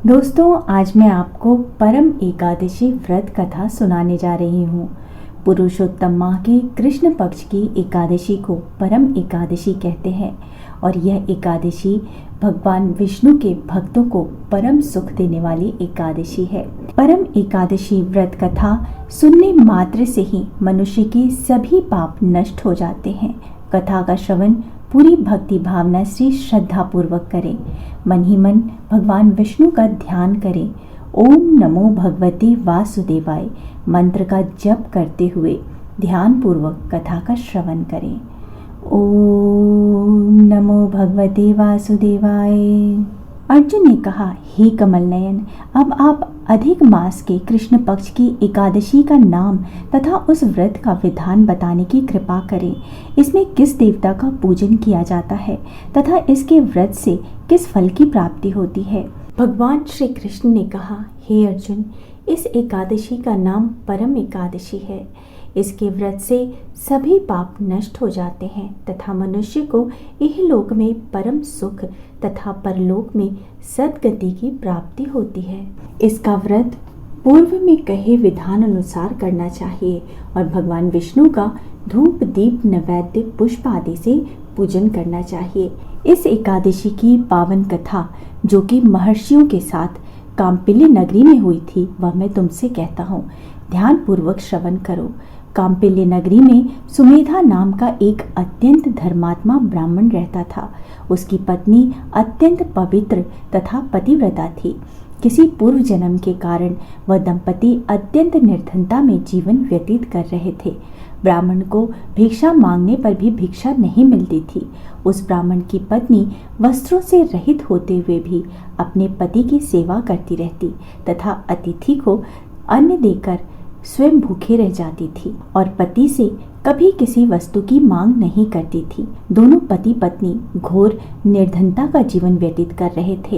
दोस्तों, आज मैं आपको परम एकादशी व्रत कथा सुनाने जा रही हूँ। पुरुषोत्तम माह के कृष्ण पक्ष की एकादशी को परम एकादशी कहते हैं और यह एकादशी भगवान विष्णु के भक्तों को परम सुख देने वाली एकादशी है। परम एकादशी व्रत कथा सुनने मात्र से ही मनुष्य के सभी पाप नष्ट हो जाते हैं। कथा का श्रवण पूरी भक्ति भावना से श्रद्धा पूर्वक करें। मन ही मन भगवान विष्णु का ध्यान करें। ओम नमो भगवते वासुदेवाय मंत्र का जप करते हुए ध्यान पूर्वक कथा का श्रवण करें। ओम नमो भगवते वासुदेवाय। अर्जुन ने कहा, हे कमल नयन, अब आप अधिक मास के कृष्ण पक्ष की एकादशी का नाम तथा उस व्रत का विधान बताने की कृपा करें। इसमें किस देवता का पूजन किया जाता है तथा इसके व्रत से किस फल की प्राप्ति होती है। भगवान श्री कृष्ण ने कहा, हे अर्जुन, इस एकादशी का नाम परम एकादशी है। इसके व्रत से सभी पाप नष्ट हो जाते हैं तथा मनुष्य को इहलोक में परम सुख तथा परलोक में सद्गति की प्राप्ति होती है। इसका व्रत पूर्व में कहे विधान अनुसार करना चाहिए और भगवान विष्णु का धूप दीप नैवेद्य पुष्प आदि से पूजन करना चाहिए। इस एकादशी की पावन कथा जो कि महर्षियों के साथ काम्पिल्य नगरी में हुई थी, वह मैं तुमसे कहता हूँ, ध्यान पूर्वक श्रवण करो। काम्पिल्य नगरी में सुमेधा नाम का एक अत्यंत धर्मात्मा ब्राह्मण रहता था। उसकी पत्नी अत्यंत पवित्र तथा पतिव्रता थी। किसी पूर्व जन्म के कारण वह दंपति अत्यंत निर्धनता में जीवन व्यतीत कर रहे थे। ब्राह्मण को भिक्षा मांगने पर भी भिक्षा नहीं मिलती थी। उस ब्राह्मण की पत्नी वस्त्रों से रहित होते हुए भी अपने पति की सेवा करती रहती तथा अतिथि को अन्न देकर स्वयं भूखे रह जाती थी और पति से कभी किसी वस्तु की मांग नहीं करती थी। दोनों पति पत्नी घोर निर्धनता का जीवन व्यतीत कर रहे थे।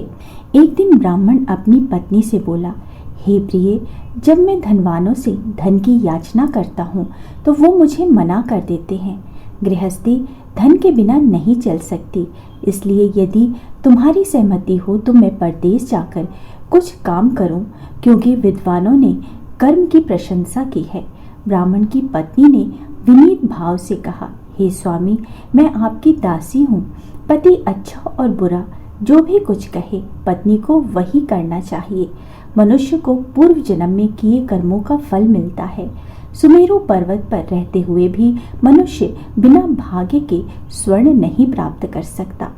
एक दिन ब्राह्मण अपनी पत्नी से बोला, हे प्रिय, जब मैं धनवानों से धन की याचना करता हूँ तो वो मुझे मना कर देते हैं। गृहस्थी धन के बिना नहीं चल सकती, इसलिए यदि तुम्हारी सहमति हो तो मैं परदेश जाकर कुछ काम करूँ, क्योंकि विद्वानों ने कर्म की प्रशंसा की है। ब्राह्मण की पत्नी ने विनीत भाव से कहा, हे स्वामी, मैं आपकी दासी हूँ। पति अच्छा और बुरा जो भी कुछ कहे, पत्नी को वही करना चाहिए। मनुष्य को पूर्व जन्म में किए कर्मों का फल मिलता है। सुमेरु पर्वत पर रहते हुए भी मनुष्य बिना भाग्य के स्वर्ण नहीं प्राप्त कर सकता।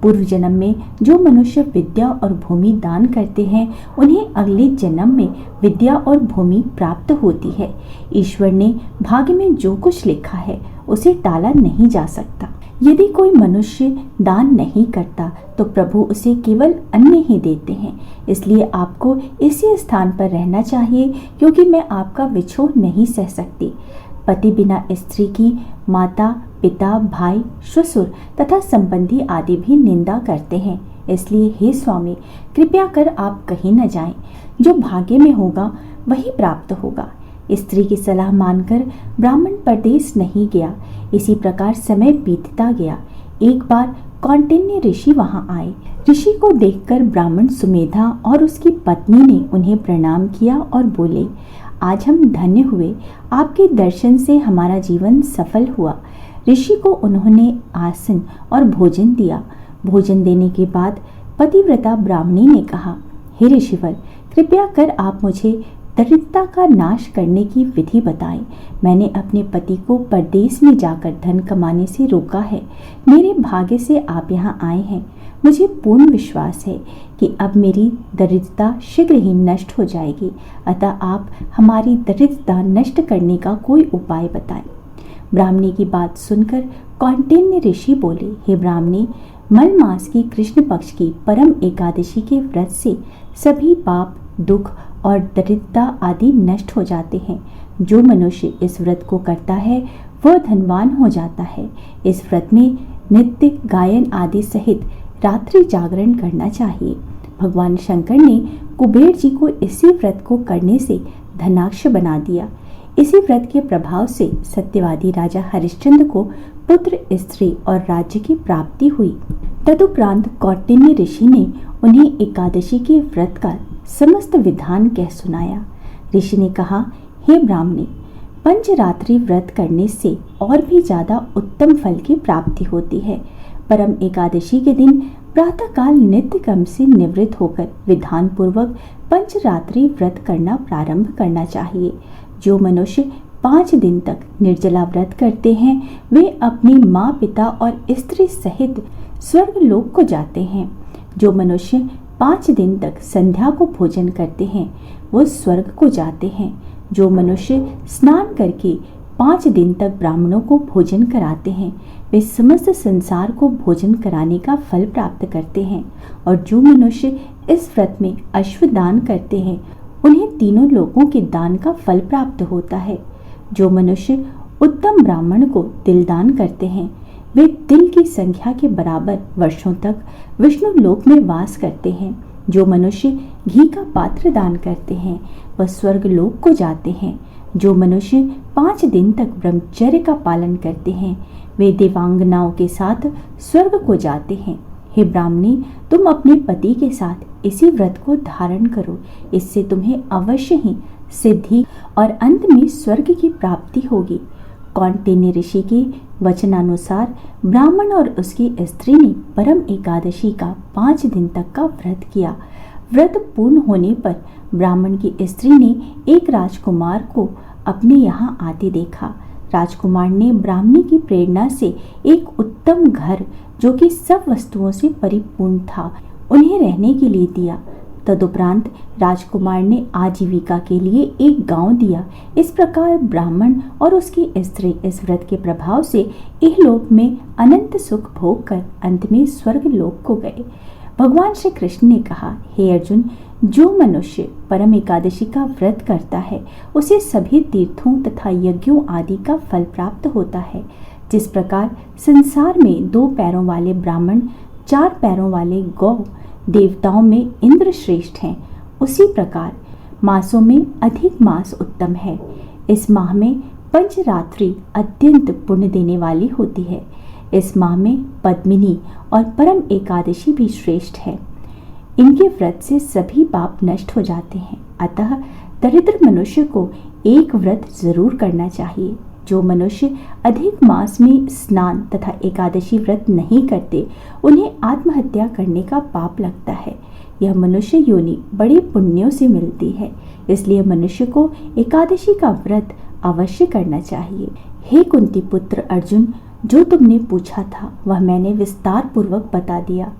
पूर्व जन्म में जो मनुष्य विद्या और भूमि दान करते हैं, उन्हें अगले जन्म में विद्या और भूमि प्राप्त होती है। ईश्वर ने भाग्य में जो कुछ लिखा है उसे टाला नहीं जा सकता। यदि कोई मनुष्य दान नहीं करता तो प्रभु उसे केवल अन्न ही देते हैं। इसलिए आपको इसी स्थान पर रहना चाहिए, क्योंकि मैं आपका विछोह नहीं सह सकती। पति बिना स्त्री की माता, पिता, भाई, ससुर तथा संबंधी आदि भी निंदा करते हैं। इसलिए हे स्वामी, कृपया कर आप कहीं न जाएं। जो भाग्य में होगा वही प्राप्त होगा। स्त्री की सलाह मानकर ब्राह्मण परदेश नहीं गया। इसी प्रकार समय बीतता गया। एक बार कौंडिन्य ऋषि वहां आए। ऋषि को देखकर ब्राह्मण सुमेधा और उसकी पत्नी ने उन्हें प्रणाम किया और बोले, आज हम धन्य हुए। आपके दर्शन से हमारा जीवन सफल हुआ। ऋषि को उन्होंने आसन और भोजन दिया। भोजन देने के बाद पतिव्रता ब्राह्मणी ने कहा, हे ऋषिवर, कृपया कर आप मुझे दरिद्रता का नाश करने की विधि बताएं। मैंने अपने पति को परदेश में जाकर धन कमाने से रोका है। मेरे भाग्य से आप यहाँ आए हैं। मुझे पूर्ण विश्वास है कि अब मेरी दरिद्रता शीघ्र ही नष्ट हो जाएगी। अतः आप हमारी दरिद्रता नष्ट करने का कोई उपाय बताएं। ब्राह्मणी की बात सुनकर कौंडिन्य ऋषि बोले, हे ब्राह्मणी, मल मास की कृष्ण पक्ष की परम एकादशी के व्रत से सभी पाप, दुख और दरिद्रता आदि नष्ट हो जाते हैं। जो मनुष्य इस व्रत को करता है वह धनवान हो जाता है। इस व्रत में नित्य गायन आदि सहित रात्रि जागरण करना चाहिए। भगवान शंकर ने कुबेर जी को इसी व्रत को करने से धनाक्ष बना दिया। इसी व्रत के प्रभाव से सत्यवादी राजा हरिश्चंद्र को पुत्र, स्त्री और राज्य की प्राप्ति हुई। तदुपरांत कौंडिन्य ऋषि ने उन्हें एकादशी के व्रत का समस्त विधान कह सुनाया। ऋषि ने कहा, हे ब्राह्मणी, पंचरात्रि व्रत करने से और भी ज्यादा उत्तम फल की प्राप्ति होती है। परम एकादशी के दिन प्रातःकाल नित्य कर्म से निवृत्त होकर विधान पूर्वक पंचरात्रि व्रत करना प्रारंभ करना चाहिए। जो मनुष्य 5 दिन तक निर्जला व्रत करते हैं वे अपनी माँ, पिता और स्त्री सहित स्वर्ग लोक को जाते हैं। जो मनुष्य 5 दिन तक संध्या को भोजन करते हैं वो स्वर्ग को जाते हैं। जो मनुष्य स्नान करके 5 दिन तक ब्राह्मणों को भोजन कराते हैं वे समस्त संसार को भोजन कराने का फल प्राप्त करते हैं। और जो मनुष्य इस व्रत में अश्वदान करते हैं उन्हें तीनों लोकों के दान का फल प्राप्त होता है। जो मनुष्य उत्तम ब्राह्मण को तिल दान करते हैं वे तिल की संख्या के बराबर वर्षों तक विष्णु लोक में वास करते हैं। जो मनुष्य घी का पात्र दान करते हैं वह स्वर्ग लोक को जाते हैं। जो मनुष्य 5 दिन तक ब्रह्मचर्य का पालन करते हैं वे देवांगनाओं के साथ स्वर्ग को जाते हैं। हे ब्राह्मणी, तुम अपने पति के साथ इसी व्रत को धारण करो, इससे तुम्हें अवश्य ही सिद्धि और अंत में स्वर्ग की प्राप्ति होगी। कौंडिन्य ऋषि के वचनानुसार ब्राह्मण और उसकी स्त्री ने परम एकादशी का 5 दिन तक का व्रत किया। व्रत पूर्ण होने पर ब्राह्मण की स्त्री ने एक राजकुमार को अपने यहाँ आते देखा। राजकुमार ने ब्राह्मणी की प्रेरणा से एक उत्तम घर जो कि सब वस्तुओं से परिपूर्ण था उन्हें रहने के लिए दिया। तदुपरांत राजकुमार ने आजीविका के लिए एक गांव दिया। इस प्रकार ब्राह्मण और उसकी स्त्री इस व्रत के प्रभाव से इहलोक में अनंत सुख भोग कर अंत में स्वर्ग लोक को गए। भगवान श्री कृष्ण ने कहा, हे अर्जुन, जो मनुष्य परम एकादशी का व्रत करता है उसे सभी तीर्थों तथा यज्ञों आदि का फल प्राप्त होता है। जिस प्रकार संसार में 2 पैरों वाले ब्राह्मण, 4 पैरों वाले गौ देवताओं में इंद्र श्रेष्ठ हैं, उसी प्रकार मासों में अधिक मास उत्तम है। इस माह में पंचरात्रि अत्यंत पुण्य देने वाली होती है। इस माह में पद्मिनी और परम एकादशी भी श्रेष्ठ है। इनके व्रत से सभी पाप नष्ट हो जाते हैं। अतः दरिद्र मनुष्य को एक व्रत जरूर करना चाहिए। जो मनुष्य अधिक मास में स्नान तथा एकादशी व्रत नहीं करते उन्हें आत्महत्या करने का पाप लगता है। यह मनुष्य योनि बड़े पुण्यों से मिलती है, इसलिए मनुष्य को एकादशी का व्रत अवश्य करना चाहिए। हे कुंती पुत्र अर्जुन, जो तुमने पूछा था वह मैंने विस्तार पूर्वक बता दिया।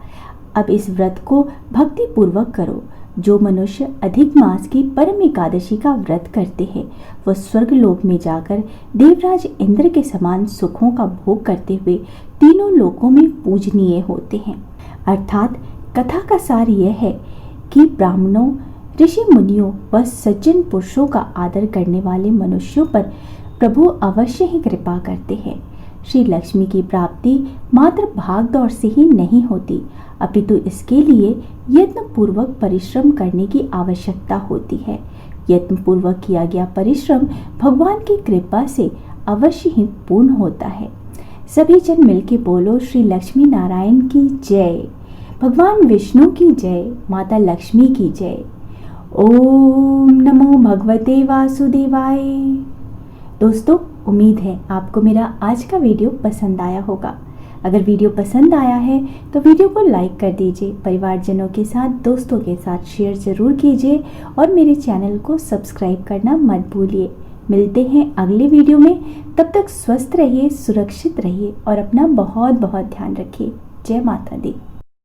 अब इस व्रत को भक्ति पूर्वक करो। जो मनुष्य अधिक मास की परम एकादशी का व्रत करते हैं वह स्वर्ग लोक में जाकर देवराज इंद्र के समान सुखों का भोग करते हुए तीनों लोकों में पूजनीय होते हैं। अर्थात कथा का सार यह है कि ब्राह्मणों, ऋषि मुनियों व सज्जन पुरुषों का आदर करने वाले मनुष्यों पर प्रभु अवश्य ही कृपा करते हैं। श्री लक्ष्मी की प्राप्ति मात्र भाग दौड़ से ही नहीं होती, अपितु इसके लिए यत्न पूर्वक परिश्रम करने की आवश्यकता होती है। यत्न पूर्वक किया गया परिश्रम भगवान की कृपा से अवश्य ही पूर्ण होता है। सभी जन मिलके बोलो, श्री लक्ष्मी नारायण की जय, भगवान विष्णु की जय, माता लक्ष्मी की जय। ओम नमो भगवते वासुदेवाय। दोस्तों, उम्मीद है आपको मेरा आज का वीडियो पसंद आया होगा। अगर वीडियो पसंद आया है तो वीडियो को लाइक कर दीजिए, परिवारजनों के साथ, दोस्तों के साथ शेयर जरूर कीजिए और मेरे चैनल को सब्सक्राइब करना मत भूलिए। मिलते हैं अगले वीडियो में, तब तक स्वस्थ रहिए, सुरक्षित रहिए और अपना बहुत बहुत ध्यान रखिए। जय माता दी।